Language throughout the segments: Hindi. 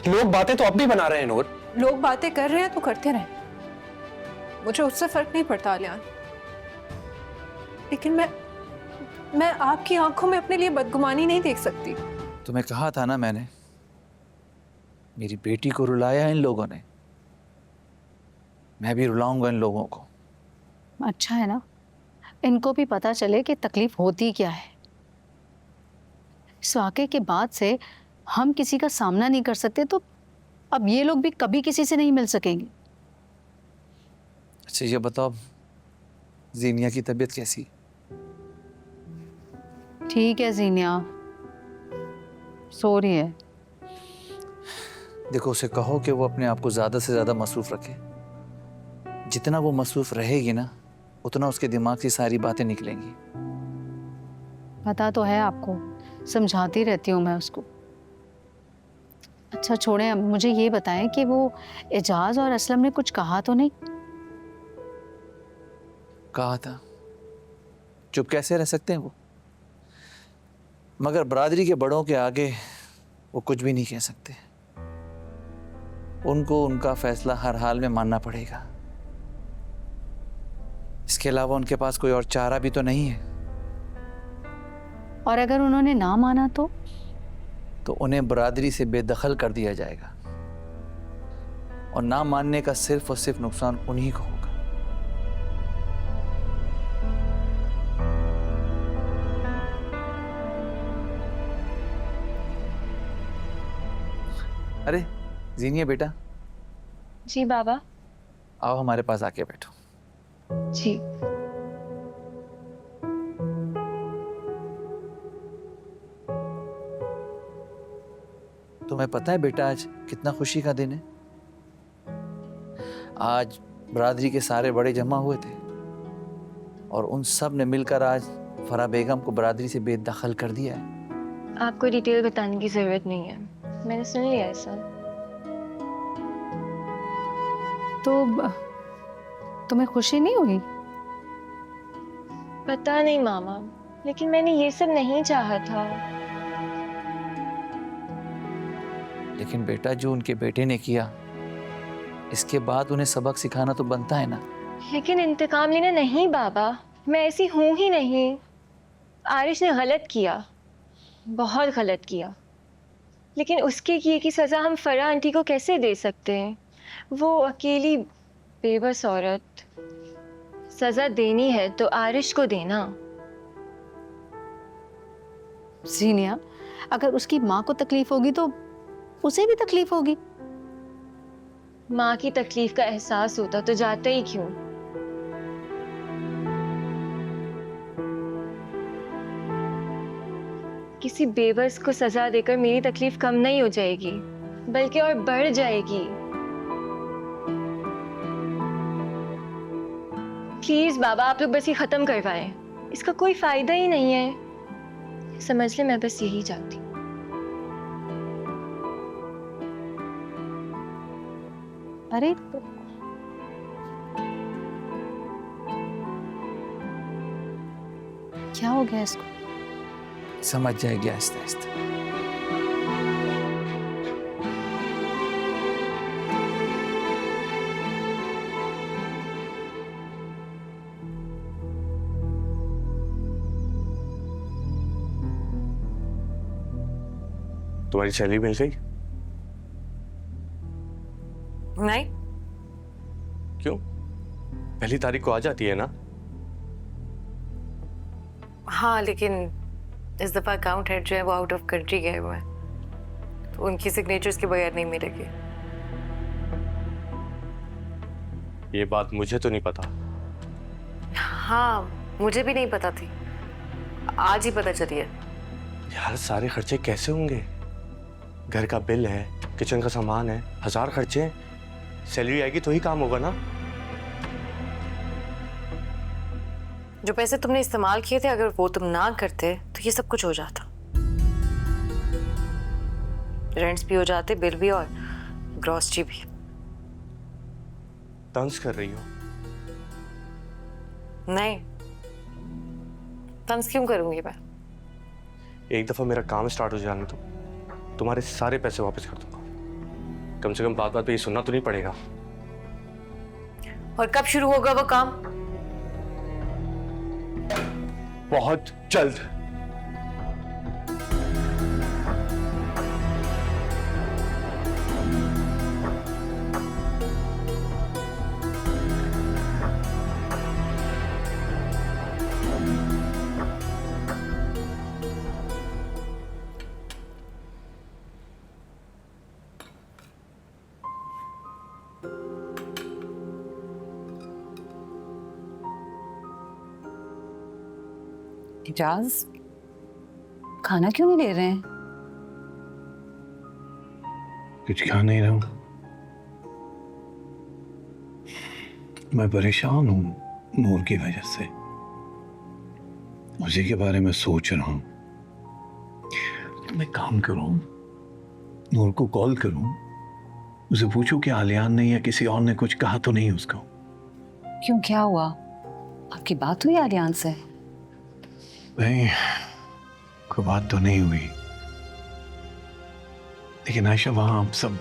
लोग बातें तो अब भी बना रहे हैं नूर। लोग बातें कर रहे हैं तो करते रहें, मुझे उससे फर्क नहीं पड़ता आलियान। लेकिन मैं आपकी आंखों में अपने लिए बदगुमानी नहीं देख सकती। तुम्हें कहा था ना मैंने, मेरी बेटी को रुलाया इन लोगों ने, मैं भी रुलाऊंगा इन लोगों को। अच्छा है ना, इनको भी पता चले कि तकलीफ होती क्या है। इस वाक़े के बाद से हम किसी का सामना नहीं कर सकते, तो अब ये लोग भी कभी किसी से नहीं मिल सकेंगे। अच्छा ये बताओ, जीनिया की तबीयत कैसी? ठीक है, जीनिया सो रही है। देखो उसे कहो कि वो अपने आप को ज़्यादा से ज़्यादा मसरूफ़ रखे। जितना वो मसरूफ़ रहेगी ना, उतना उसके दिमाग से सारी बातें निकलेंगी। पता तो है आपको, समझाती रहती हूँ मैं उसको। अच्छा छोड़ें, अब मुझे ये बताएं कि वो एजाज और असलम ने कुछ कहा तो नहीं? कहा था, चुप कैसे रह सकते हैं वो? मगर बरादरी के बड़ों के आगे वो कुछ भी नहीं कह सकते। उनको उनका फैसला हर हाल में मानना पड़ेगा। इसके अलावा उनके पास कोई और चारा भी तो नहीं है। और अगर उन्होंने ना माना तो उन्हें बरादरी से बेदखल कर दिया जाएगा, और ना मानने का सिर्फ और सिर्फ नुकसान उन्हीं को होगा। अरे जीनिया बेटा। जी बाबा। आओ हमारे पास आके बैठो। जी। तुम्हें पता है बेटा आज कितना खुशी का दिन है? आज बरादरी के सारे बड़े जमा हुए थे और उन सब ने मिलकर आज फरा बेगम को बरादरी से बेदखल कर दिया है। आपको डिटेल बताने की जरूरत नहीं है, मैंने सुन लिया है सब। तो तुम्हें खुशी नहीं हुई? पता नहीं मामा, लेकिन मैंने ये सब नहीं चाहा था। लेकिन बेटा जो उनके बेटे ने किया, इसके बाद उन्हें सबक सिखाना तो बनता है ना। लेकिन इंतकाम लेना नहीं बाबा, मैं ऐसी हूं ही नहीं। आरिश ने गलत किया, बहुत गलत किया, लेकिन उसके किए की सजा हम फरा आंटी को कैसे दे सकते हैं? वो अकेली बेबस औरत। सजा देनी है तो आरिश को देना। जीनिया, अगर उसकी माँ को तकलीफ होगी तो उसे भी तकलीफ होगी। माँ की तकलीफ का एहसास होता तो जाते ही क्यों? किसी बेबस को सजा देकर मेरी तकलीफ कम नहीं हो जाएगी, बल्कि और बढ़ जाएगी। प्लीज बाबा, आप लोग बस ये खत्म करवाएं, इसका कोई फायदा ही नहीं है। समझ ले, मैं बस यही चाहती हूँ। अरे क्या हो गया इसको? समझ जाएगी आहिस्ते आहिस्ते। तुम्हारी सैलरी मिल गई? नहीं। क्यों? पहली तारीख को आ जाती है ना? हाँ, लेकिन इस दफा अकाउंट हेड जो है वो आउट ऑफ कंट्री गए हुए हैं, तो उनकी सिग्नेचर्स के बगैर नहीं मिलेगी। ये बात मुझे तो नहीं पता। हाँ, मुझे भी नहीं पता थी, आज ही पता चली है। यार सारे खर्चे कैसे होंगे? घर का बिल है, किचन का सामान है, 1000 खर्चे हैं। सैलरी आएगी तो ही काम होगा ना। जो पैसे तुमने इस्तेमाल किए थे, अगर वो तुम ना करते तो ये सब कुछ हो जाता। रेंट्स भी हो जाते, बिल भी और ग्रॉसरी भी। तंज कर रही हो? नहीं, तंज क्यों करूंगी मैं? एक दफा मेरा काम स्टार्ट हो जाने दो, तुम्हारे सारे पैसे वापस कर दूंगा। कम से कम बात बात पे ये सुनना तो नहीं पड़ेगा। और कब शुरू होगा वो काम? बहुत जल्द। इजाज, खाना क्यों नहीं ले रहे हैं? कुछ खा नहीं रहा हूं। मैं परेशान हूं नूर की वजह से। उसी के बारे में सोच रहा हूं। मैं काम करूं, नूर को कॉल करूं, उसे पूछूं कि आलियान ने या किसी और ने कुछ कहा तो नहीं उसको। क्यों, क्या हुआ? आपकी बात हुई आलियान से? नहीं, कोई बात तो नहीं हुई, लेकिन आयशा वहां हम सब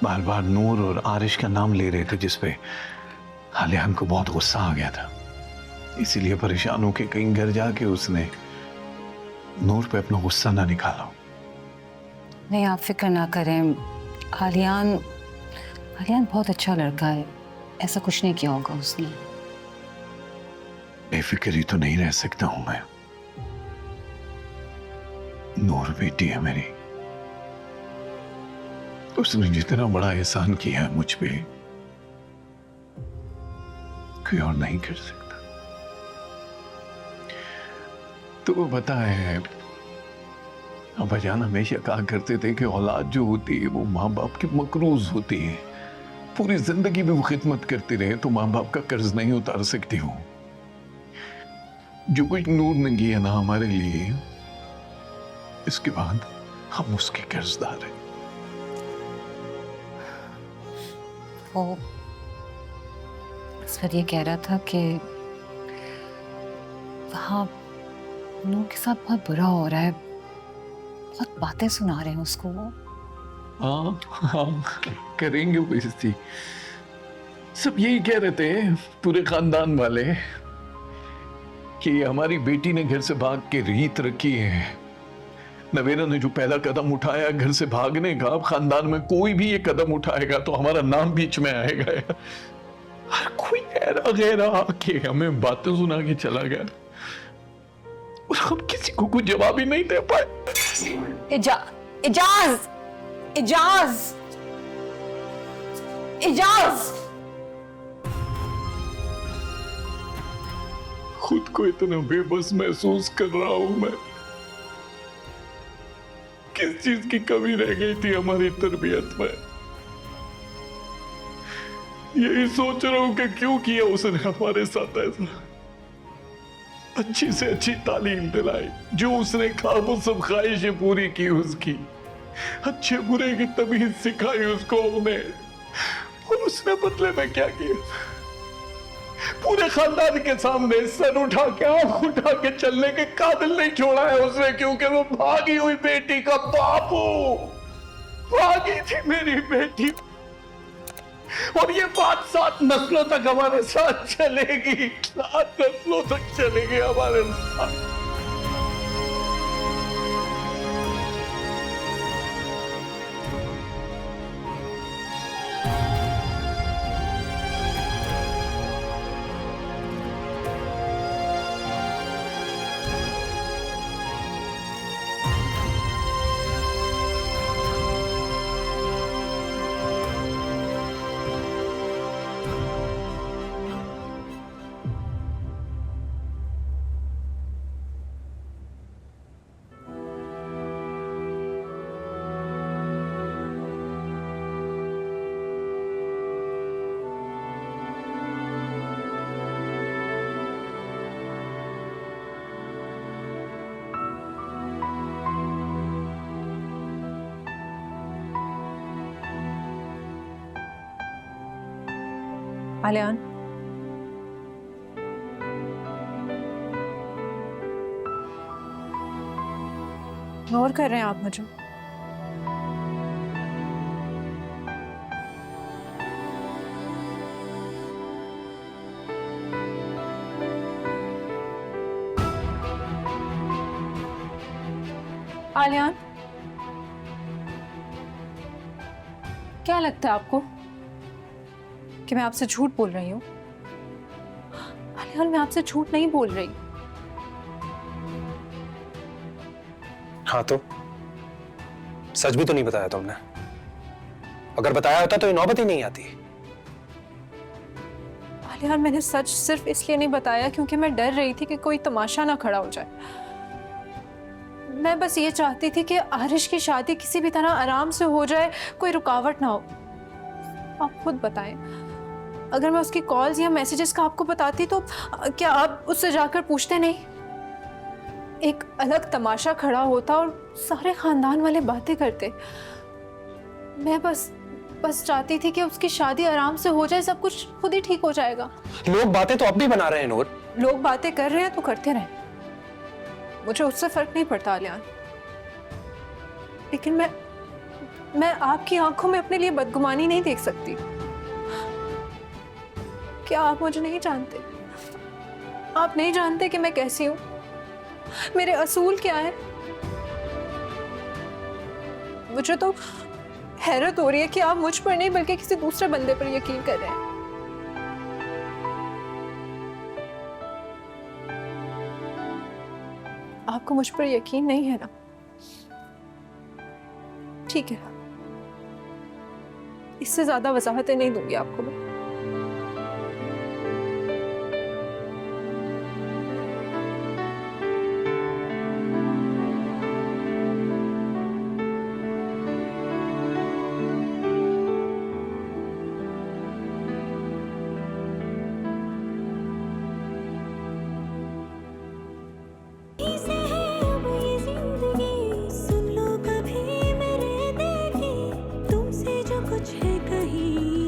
बार बार नूर और आरिश का नाम ले रहे थे, जिसपे आलियान को बहुत गुस्सा आ गया था। इसीलिए परेशान होकर कहीं घर जाके उसने नूर पे अपना गुस्सा ना निकाला। नहीं, आप फिक्र ना करें। आलियान बहुत अच्छा लड़का है, ऐसा कुछ नहीं किया होगा उसने। बेफिक्र ही तो नहीं रह सकता हूं मैं। नूर बेटी है मेरी, उसने जितना बड़ा एहसान किया है मुझ पे, कोई और नहीं कर सकता। तो वो पता है, अब्बाजान हमेशा कहा करते थे कि औलाद जो होती है वो माँ बाप की मकरूज होती है। पूरी जिंदगी में वो खिदमत करते रहे तो माँ बाप का कर्ज नहीं उतार सकती हूँ। जो कुछ नूर ने किया ना हमारे लिए, इसके बाद हम उसके कर्जदार हैं। वो इस पर ये कह रहा था कि वहाँ नूर के साथ बहुत बुरा हो रहा है, बहुत बातें सुना रहे हैं उसको वो। हाँ हाँ, करेंगे वो बेइज्जती। सब यही कह रहे थे पूरे खानदान वाले कि हमारी बेटी ने घर से भाग के रीत रखी है। नवेरा ने जो पहला कदम उठाया घर से भागने का, अब खानदान में कोई भी ये कदम उठाएगा तो हमारा नाम बीच में आएगा। हर कोई ऐरा गैरा आके हमें बातें सुना के चला गया और हम किसी को कुछ जवाब ही नहीं दे पाए। इजाज, खुद को इतना बेबस महसूस कर रहा हूं मैं। किस चीज की कमी रह गई थी हमारी तरबियत में? यही सोच रहा हूं कि क्यों किया उसने हमारे साथ ऐसा। अच्छी से अच्छी तालीम दिलाई, जो उसने कहा वो सब ख्वाहिशें पूरी की उसकी, अच्छे बुरे की तमीज सिखाई उसको हमने, और उसने बदले में क्या किया? पूरे खानदान के सामने सर उठा के आंख उठा के चलने के काबिल नहीं छोड़ा है उसने, क्योंकि वो भागी हुई बेटी का बापू, भागी थी मेरी बेटी। और ये बात 7 नस्लों तक हमारे साथ चलेगी, 7 नस्लों तक चलेगी हमारे साथ। आलियान, इग्नोर कर रहे हैं आप मुझे? आलियान, क्या लगता है आपको कि मैं आपसे झूठ बोल रही हूँ? आलियान, मैं आपसे झूठ नहीं बोल रही। हाँ तो सच भी तो नहीं बताया तुमने। अगर बताया होता तो ये नौबत ही नहीं आती। आलियान, मैंने सच सिर्फ इसलिए नहीं बताया क्योंकि मैं डर रही थी कि कोई तमाशा ना खड़ा हो जाए। मैं बस ये चाहती थी कि आरिश की शादी किसी भी तरह आराम से हो जाए, कोई रुकावट ना हो। आप खुद बताएं, अगर मैं उसकी कॉल्स या मैसेजेस का आपको बताती तो क्या आप उससे जाकर पूछते नहीं? एक अलग तमाशा खड़ा होता और सारे खानदान वाले बातें करते। मैं बस चाहती थी कि उसकी शादी आराम से हो जाए, सब कुछ खुद ही ठीक हो जाएगा। लोग बातें तो अब भी बना रहे हैं नूर। लोग बातें कर रहे हैं तो करते रहें, मुझे उससे फर्क नहीं पड़ता आलियान। लेकिन मैं आपकी आंखों में अपने लिए बदगुमानी नहीं देख सकती। क्या आप मुझे नहीं जानते? आप नहीं जानते कि मैं कैसी हूं, मेरे असूल क्या है? मुझे तो हैरत हो रही है कि आप मुझ पर नहीं बल्कि किसी दूसरे बंदे पर यकीन कर रहे हैं। आपको मुझ पर यकीन नहीं है ना? ठीक है, इससे ज्यादा वजाहतें नहीं दूंगी आपको मैं।